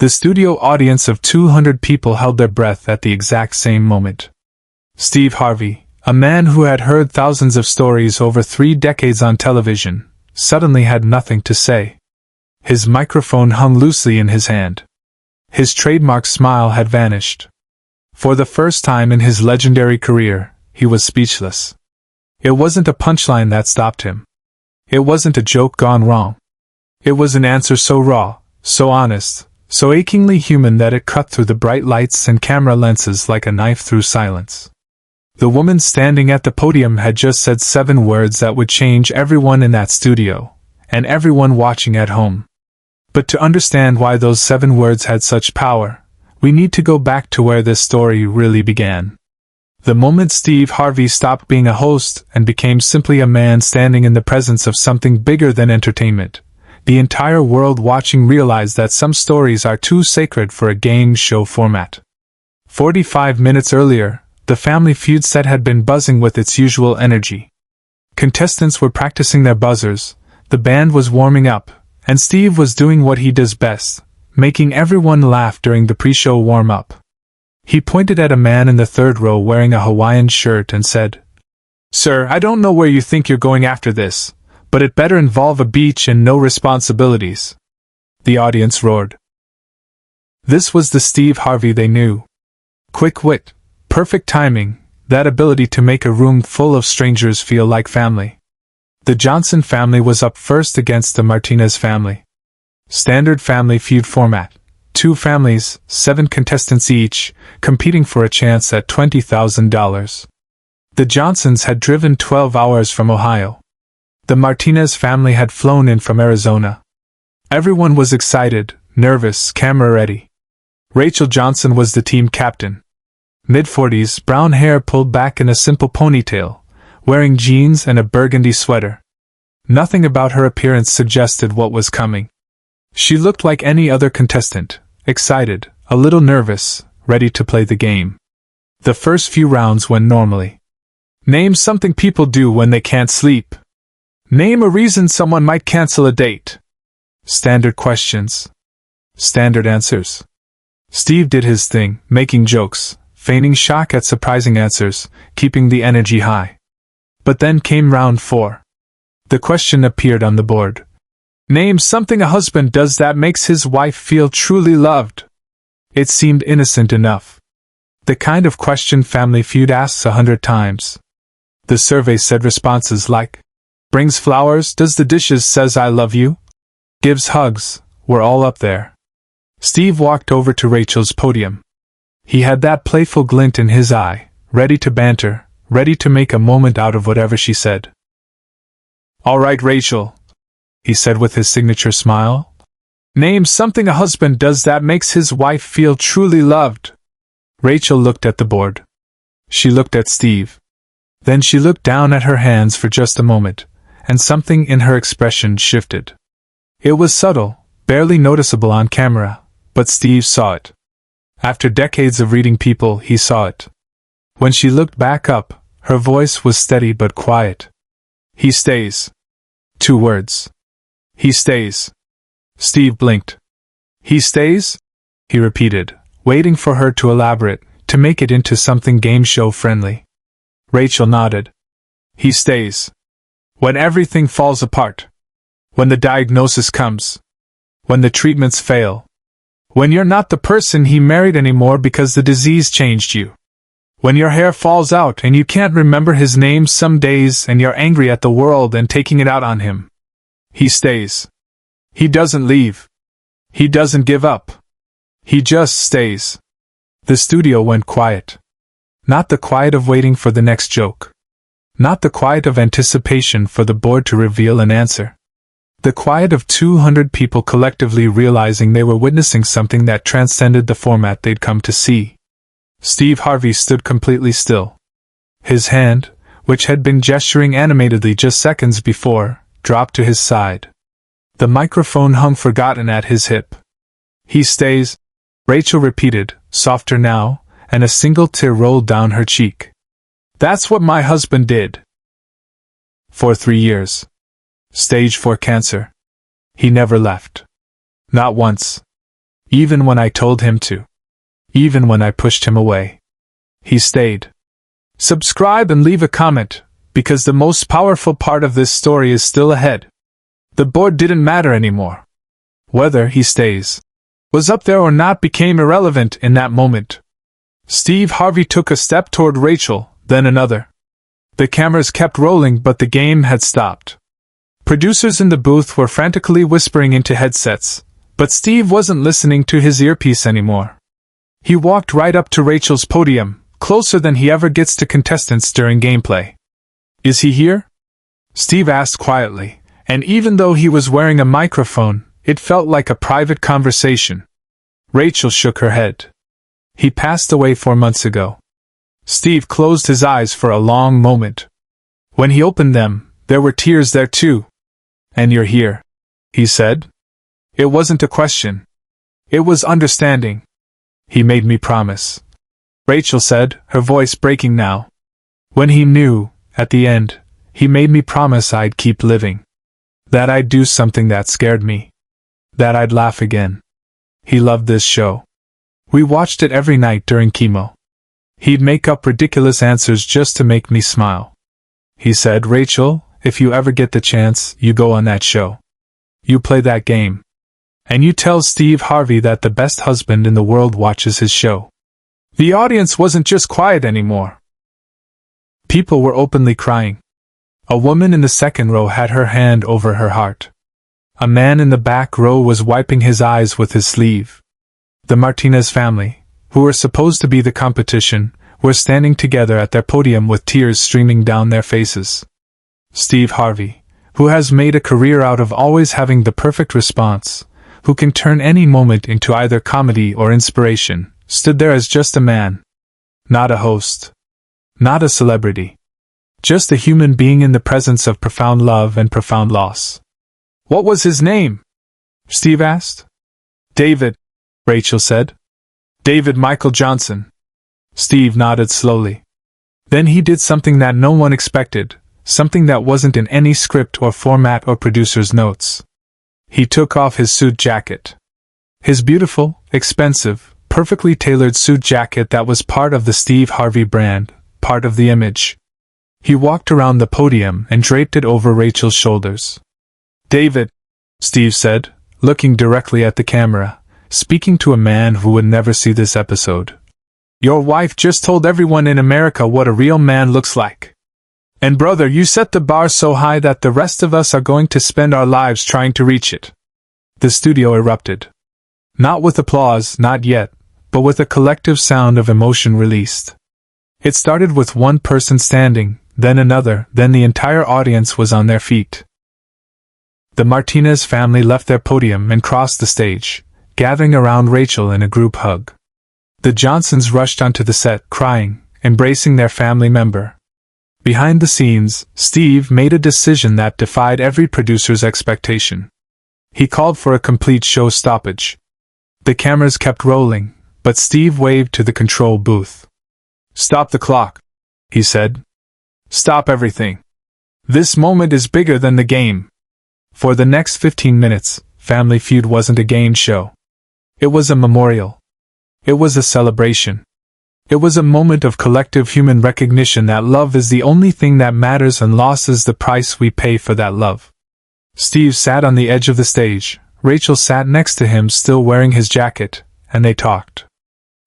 The studio audience of 200 people held their breath at the exact same moment. Steve Harvey, a man who had heard thousands of stories over 3 decades on television, suddenly had nothing to say. His microphone hung loosely in his hand. His trademark smile had vanished. For the first time in his legendary career, he was speechless. It wasn't a punchline that stopped him. It wasn't a joke gone wrong. It was an answer so raw, so honest, so achingly human that it cut through the bright lights and camera lenses like a knife through silence. The woman standing at the podium had just said 7 words that would change everyone in that studio, and everyone watching at home. But to understand why those 7 words had such power, we need to go back to where this story really began. The moment Steve Harvey stopped being a host and became simply a man standing in the presence of something bigger than entertainment, the entire world watching realized that some stories are too sacred for a game show format. 45 minutes earlier, the Family Feud set had been buzzing with its usual energy. Contestants were practicing their buzzers, the band was warming up, and Steve was doing what he does best, making everyone laugh during the pre-show warm-up. He pointed at a man in the 3rd row wearing a Hawaiian shirt and said, "Sir, I don't know where you think you're going after this, but it better involve a beach and no responsibilities." The audience roared. This was the Steve Harvey they knew. Quick wit, perfect timing, that ability to make a room full of strangers feel like family. The Johnson family was up first against the Martinez family. Standard Family Feud format. 2 families, 7 contestants each, competing for a chance at $20,000. The Johnsons had driven 12 hours from Ohio. The Martinez family had flown in from Arizona. Everyone was excited, nervous, camera ready. Rachel Johnson was the team captain. Mid-40s, brown hair pulled back in a simple ponytail, wearing jeans and a burgundy sweater. Nothing about her appearance suggested what was coming. She looked like any other contestant, excited, a little nervous, ready to play the game. The first few rounds went normally. Name something people do when they can't sleep. Name a reason someone might cancel a date. Standard questions. Standard answers. Steve did his thing, making jokes, feigning shock at surprising answers, keeping the energy high. But then came round 4. The question appeared on the board. Name something a husband does that makes his wife feel truly loved. It seemed innocent enough. The kind of question Family Feud asks 100 times. The survey said responses like, brings flowers, does the dishes, says I love you, gives hugs, were all up there. Steve walked over to Rachel's podium. He had that playful glint in his eye, ready to banter, ready to make a moment out of whatever she said. All right, Rachel, he said with his signature smile. Name something a husband does that makes his wife feel truly loved. Rachel looked at the board. She looked at Steve. Then she looked down at her hands for just a moment, and something in her expression shifted. It was subtle, barely noticeable on camera, but Steve saw it. After decades of reading people, he saw it. When she looked back up, her voice was steady but quiet. He stays. 2 words. He stays. Steve blinked. He stays? He repeated, waiting for her to elaborate, to make it into something game show friendly. Rachel nodded. He stays. When everything falls apart. When the diagnosis comes. When the treatments fail. When you're not the person he married anymore because the disease changed you. When your hair falls out and you can't remember his name some days and you're angry at the world and taking it out on him. He stays. He doesn't leave. He doesn't give up. He just stays. The studio went quiet. Not the quiet of waiting for the next joke. Not the quiet of anticipation for the board to reveal an answer. The quiet of 200 people collectively realizing they were witnessing something that transcended the format they'd come to see. Steve Harvey stood completely still. His hand, which had been gesturing animatedly just seconds before, dropped to his side. The microphone hung forgotten at his hip. He stays, Rachel repeated, softer now, and a single tear rolled down her cheek. That's what my husband did. For 3 years. Stage 4 cancer. He never left. Not once. Even when I told him to. Even when I pushed him away. He stayed. Subscribe and leave a comment, because the most powerful part of this story is still ahead. The board didn't matter anymore. Whether he stays, was up there or not became irrelevant in that moment. Steve Harvey took a step toward Rachel, then another. The cameras kept rolling, but the game had stopped. Producers in the booth were frantically whispering into headsets, but Steve wasn't listening to his earpiece anymore. He walked right up to Rachel's podium, closer than he ever gets to contestants during gameplay. Is he here? Steve asked quietly, and even though he was wearing a microphone, it felt like a private conversation. Rachel shook her head. He passed away 4 months ago. Steve closed his eyes for a long moment. When he opened them, there were tears there too. And you're here, he said. It wasn't a question. It was understanding. He made me promise. Rachel said, her voice breaking now. When he knew, at the end, he made me promise I'd keep living. That I'd do something that scared me. That I'd laugh again. He loved this show. We watched it every night during chemo. He'd make up ridiculous answers just to make me smile. He said, Rachel, if you ever get the chance, you go on that show. You play that game. And you tell Steve Harvey that the best husband in the world watches his show. The audience wasn't just quiet anymore. People were openly crying. A woman in the second row had her hand over her heart. A man in the back row was wiping his eyes with his sleeve. The Martinez family, who were supposed to be the competition, were standing together at their podium with tears streaming down their faces. Steve Harvey, who has made a career out of always having the perfect response, who can turn any moment into either comedy or inspiration, stood there as just a man. Not a host. Not a celebrity. Just a human being in the presence of profound love and profound loss. What was his name? Steve asked. David, Rachel said. David Michael Johnson. Steve nodded slowly. Then he did something that no one expected, something that wasn't in any script or format or producer's notes. He took off his suit jacket. His beautiful, expensive, perfectly tailored suit jacket that was part of the Steve Harvey brand, part of the image. He walked around the podium and draped it over Rachel's shoulders. David, Steve said, looking directly at the camera, speaking to a man who would never see this episode. Your wife just told everyone in America what a real man looks like. And brother, you set the bar so high that the rest of us are going to spend our lives trying to reach it. The studio erupted. Not with applause, not yet, but with a collective sound of emotion released. It started with one person standing, then another, then the entire audience was on their feet. The Martinez family left their podium and crossed the stage, gathering around Rachel in a group hug. The Johnsons rushed onto the set, crying, embracing their family member. Behind the scenes, Steve made a decision that defied every producer's expectation. He called for a complete show stoppage. The cameras kept rolling, but Steve waved to the control booth. Stop the clock, he said. Stop everything. This moment is bigger than the game. For the next 15 minutes, Family Feud wasn't a game show. It was a memorial. It was a celebration. It was a moment of collective human recognition that love is the only thing that matters and loss is the price we pay for that love. Steve sat on the edge of the stage, Rachel sat next to him still wearing his jacket, and they talked.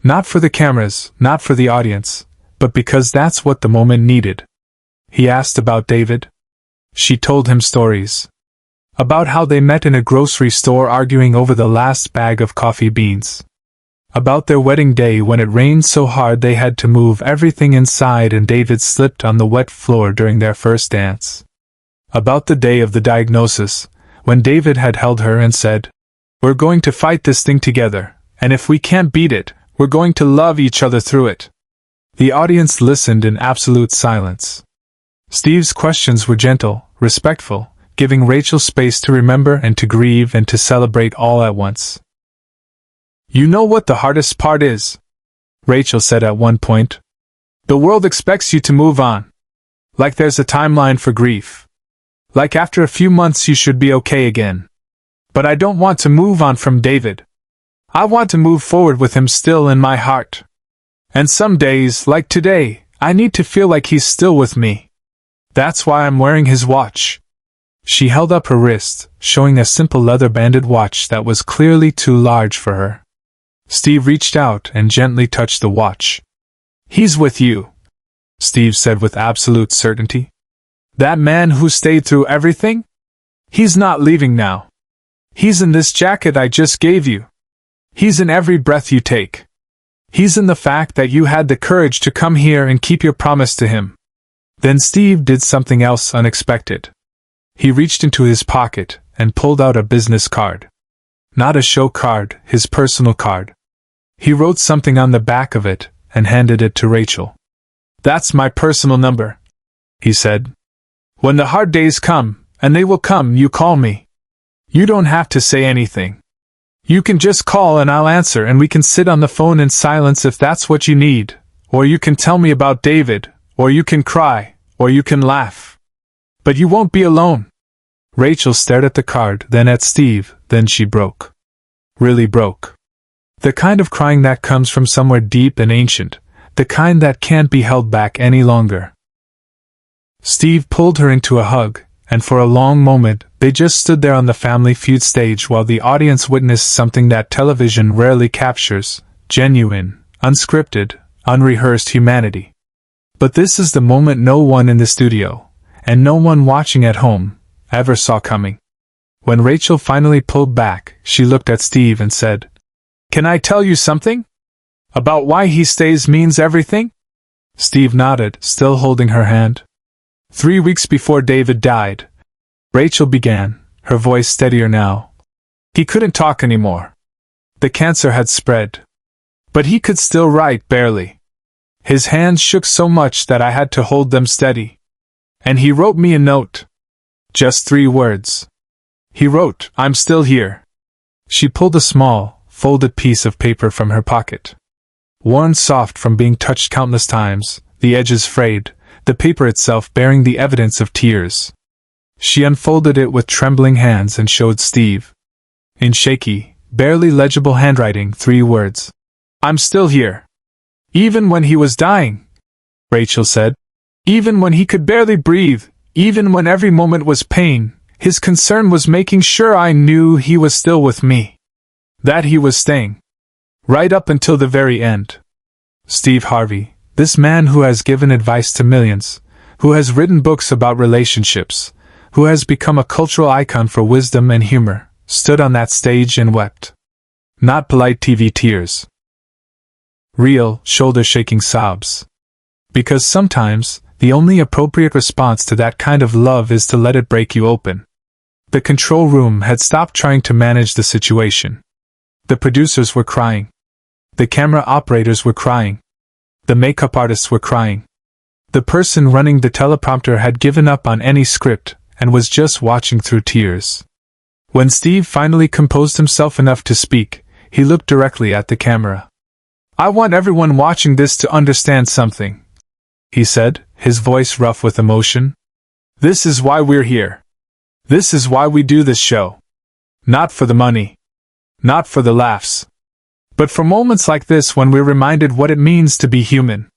Not for the cameras, not for the audience, but because that's what the moment needed. He asked about David. She told him stories. About how they met in a grocery store arguing over the last bag of coffee beans. About their wedding day when it rained so hard they had to move everything inside and David slipped on the wet floor during their first dance. About the day of the diagnosis, when David had held her and said, "We're going to fight this thing together, and if we can't beat it, we're going to love each other through it." The audience listened in absolute silence. Steve's questions were gentle, respectful, giving Rachel space to remember and to grieve and to celebrate all at once. "You know what the hardest part is?" Rachel said at one point. "The world expects you to move on. Like there's a timeline for grief. Like after a few months you should be okay again. But I don't want to move on from David. I want to move forward with him still in my heart. And some days, like today, I need to feel like he's still with me. That's why I'm wearing his watch." She held up her wrist, showing a simple leather-banded watch that was clearly too large for her. Steve reached out and gently touched the watch. "He's with you," Steve said with absolute certainty. "That man who stayed through everything? He's not leaving now. He's in this jacket I just gave you. He's in every breath you take. He's in the fact that you had the courage to come here and keep your promise to him." Then Steve did something else unexpected. He reached into his pocket and pulled out a business card. Not a show card, his personal card. He wrote something on the back of it and handed it to Rachel. "That's my personal number," he said. "When the hard days come, and they will come, you call me. You don't have to say anything. You can just call and I'll answer, and we can sit on the phone in silence if that's what you need, or you can tell me about David, or you can cry, or you can laugh. But you won't be alone." Rachel stared at the card, then at Steve, then she broke. Really broke. The kind of crying that comes from somewhere deep and ancient, the kind that can't be held back any longer. Steve pulled her into a hug, and for a long moment, they just stood there on the Family Feud stage while the audience witnessed something that television rarely captures: genuine, unscripted, unrehearsed humanity. But this is the moment no one in the studio, and no one watching at home, ever saw coming. When Rachel finally pulled back, she looked at Steve and said, "Can I tell you something? About why he stays means everything?" Steve nodded, still holding her hand. 3 weeks before David died, Rachel began, her voice steadier now. "He couldn't talk anymore. The cancer had spread. But he could still write, barely. His hands shook so much that I had to hold them steady. And he wrote me a note. Just 3 words. He wrote, 'I'm still here.'" She pulled a small, folded piece of paper from her pocket. Worn soft from being touched countless times, the edges frayed, the paper itself bearing the evidence of tears. She unfolded it with trembling hands and showed Steve. In shaky, barely legible handwriting, 3 words. "I'm still here. Even when he was dying," Rachel said. "Even when he could barely breathe, even when every moment was pain, his concern was making sure I knew he was still with me. That he was staying. Right up until the very end." Steve Harvey, this man who has given advice to millions, who has written books about relationships, who has become a cultural icon for wisdom and humor, stood on that stage and wept. Not polite TV tears. Real, shoulder-shaking sobs. Because sometimes, the only appropriate response to that kind of love is to let it break you open. The control room had stopped trying to manage the situation. The producers were crying. The camera operators were crying. The makeup artists were crying. The person running the teleprompter had given up on any script and was just watching through tears. When Steve finally composed himself enough to speak, he looked directly at the camera. "I want everyone watching this to understand something," he said, his voice rough with emotion. "This is why we're here. This is why we do this show. Not for the money. Not for the laughs. But for moments like this when we're reminded what it means to be human.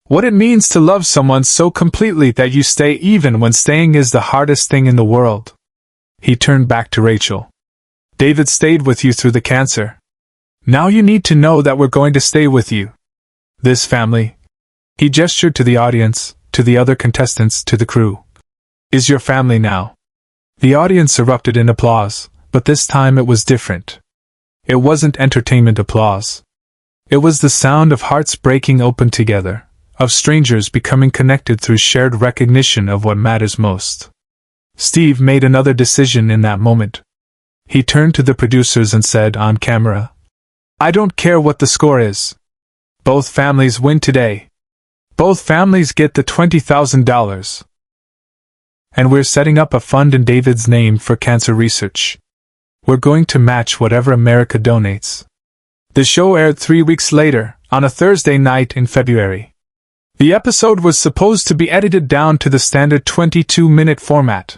What it means to love someone so completely that you stay even when staying is the hardest thing in the world." He turned back to Rachel. "David stayed with you through the cancer. Now you need to know that we're going to stay with you. This family," he gestured to the audience, to the other contestants, to the crew, "is your family now." The audience erupted in applause, but this time it was different. It wasn't entertainment applause. It was the sound of hearts breaking open together, of strangers becoming connected through shared recognition of what matters most. Steve made another decision in that moment. He turned to the producers and said on camera, "I don't care what the score is. Both families win today. Both families get the $20,000. And we're setting up a fund in David's name for cancer research. We're going to match whatever America donates." The show aired 3 weeks later, on a Thursday night in February. The episode was supposed to be edited down to the standard 22-minute format.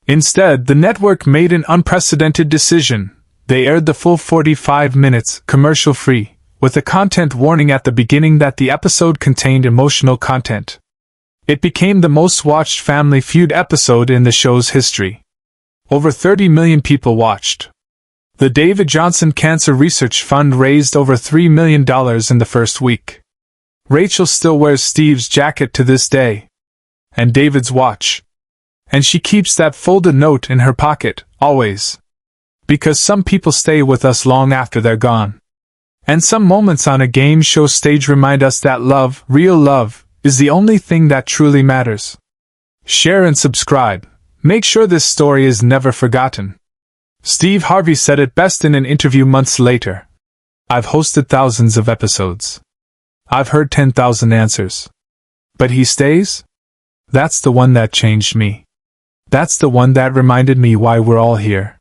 Instead, the network made an unprecedented decision. They aired the full 45 minutes, commercial-free, with a content warning at the beginning that the episode contained emotional content. It became the most-watched Family Feud episode in the show's history. Over 30 million people watched. The David Johnson Cancer Research Fund raised over $3 million in the first week. Rachel still wears Steve's jacket to this day. And David's watch. And she keeps that folded note in her pocket, always. Because some people stay with us long after they're gone. And some moments on a game show stage remind us that love, real love, is the only thing that truly matters. Share and subscribe. Make sure this story is never forgotten. Steve Harvey said it best in an interview months later. I've hosted thousands of episodes. I've heard 10,000 answers. But he stays? That's the one that changed me. That's the one that reminded me why we're all here.